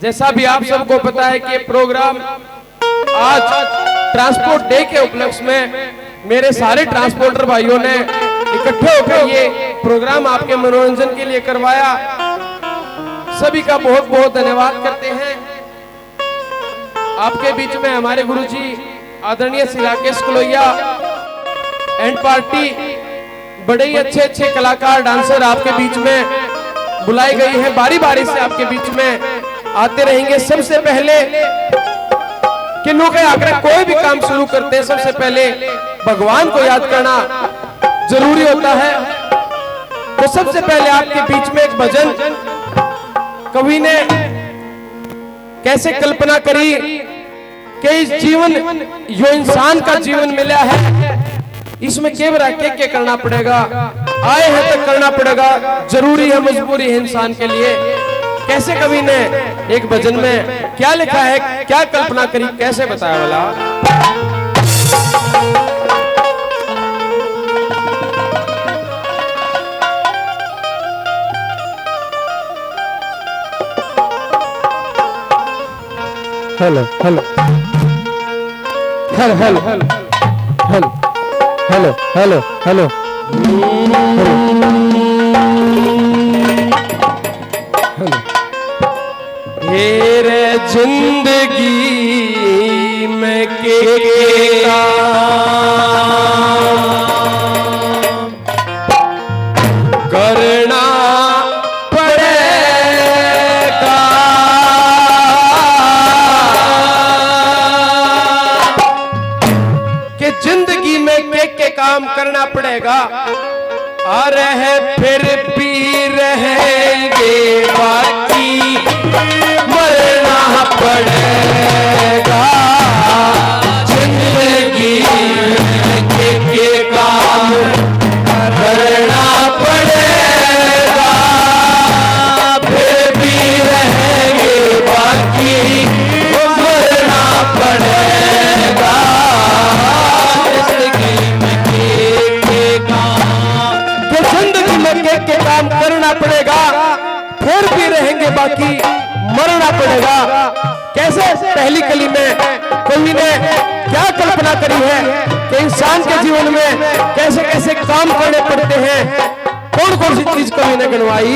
जैसा भी आप सबको पता है कि प्रोग्राम आज ट्रांसपोर्ट डे के उपलक्ष्य में मेरे सारे ट्रांसपोर्टर भाइयों ने इकट्ठे होकर ये प्रोग्राम आपके मनोरंजन के लिए करवाया। सभी का बहुत बहुत धन्यवाद करते हैं। आपके बीच में हमारे गुरुजी आदरणीय श्री राकेश कलोहिया एंड पार्टी बड़े ही अच्छे अच्छे कलाकार डांसर आपके बीच में बुलाई गई है। बारी बारी से आपके बीच में आते रहेंगे। सबसे पहले किन्नू के आकर कोई भी काम शुरू करते हैं सबसे पहले भगवान को याद करना जरूरी होता है। तो सबसे पहले आपके बीच में एक भजन कवि ने कैसे कल्पना करी कि इस जीवन जो इंसान का जीवन मिला है इसमें केवरा के करना पड़ेगा, आए हैं तो करना पड़ेगा, जरूरी है, मजबूरी है इंसान के लिए। कैसे कवि ने एक भजन में क्या लिखा है, क्या कल्पना करी, कैसे बताया वाला। Hello hello hello hello hello hello hello hello hello तेरे जिंदगी में के करना पड़ेगा, कि जिंदगी में के काम करना पड़ेगा। आ रहे फिर भी रहेंगे बाकी, मरना पड़ेगा। जिंदगी में के काम करना पड़ेगा, फिर भी रहेंगे बाकी, मरना पड़ेगा। के काम करना पड़ेगा, फिर भी रहेंगे बाकी, मरना पड़ेगा। कैसे पहली कली में कवि ने क्या कल्पना करी है कि इंसान के जीवन में कैसे कैसे काम करने पड़ते हैं, कौन कौन सी चीज कवि ने गिनवाई।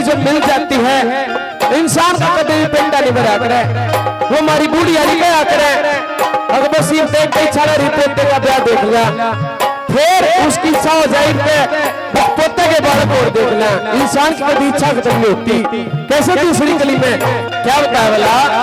जब मिल जाती है इंसान का कभी भी पेंटा नहीं भरा करे। वो हमारी बूढ़ी वाली क्या करे, अगर बस ये देख के इच्छा रही पोते का ब्याह देख लिया, फिर उसकी इच्छा हो जाए पोते के बारे को देख लिया। इंसान की कभी इच्छा खत्म नहीं होती। कैसे दूसरी कली में क्या बताया वाला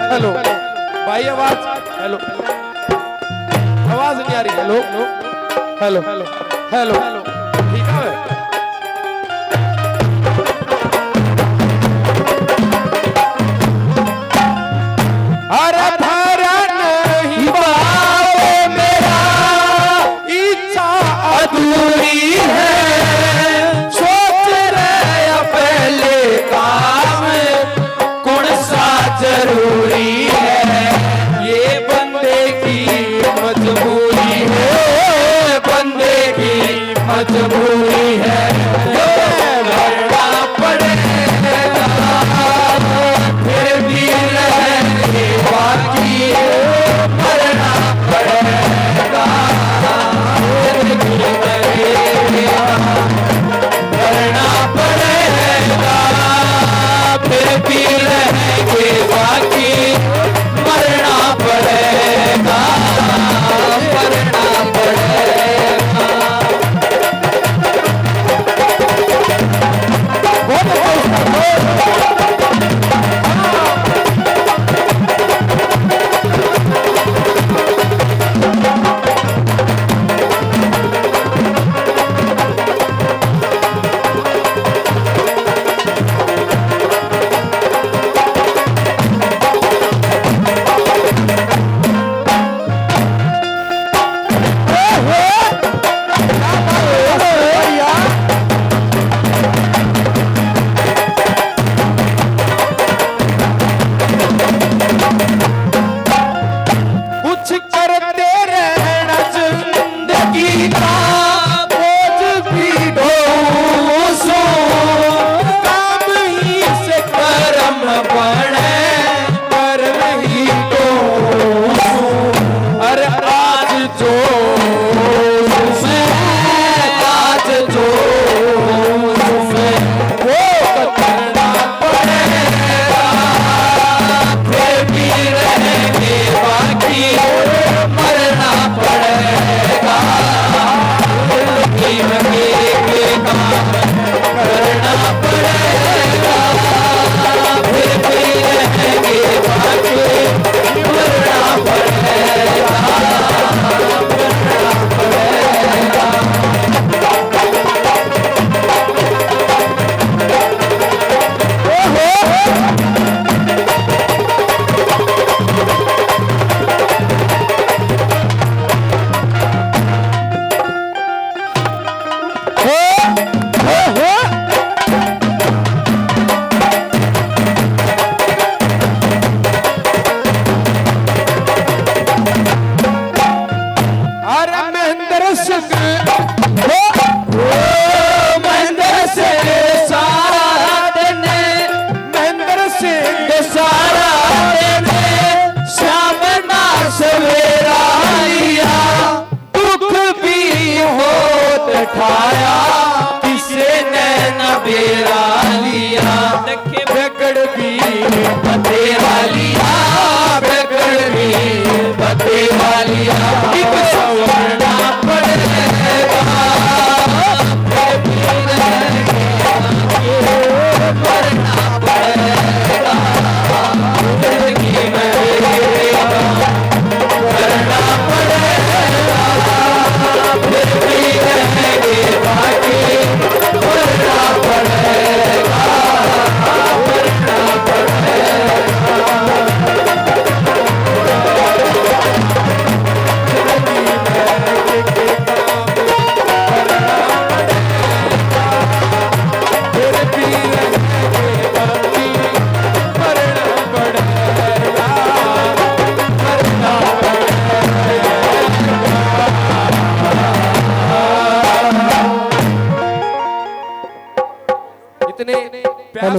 हेलो भाई आवाज हेलो आवाज नहीं आ रही हेलो हेलो हेलो हेलो ठीक है अरे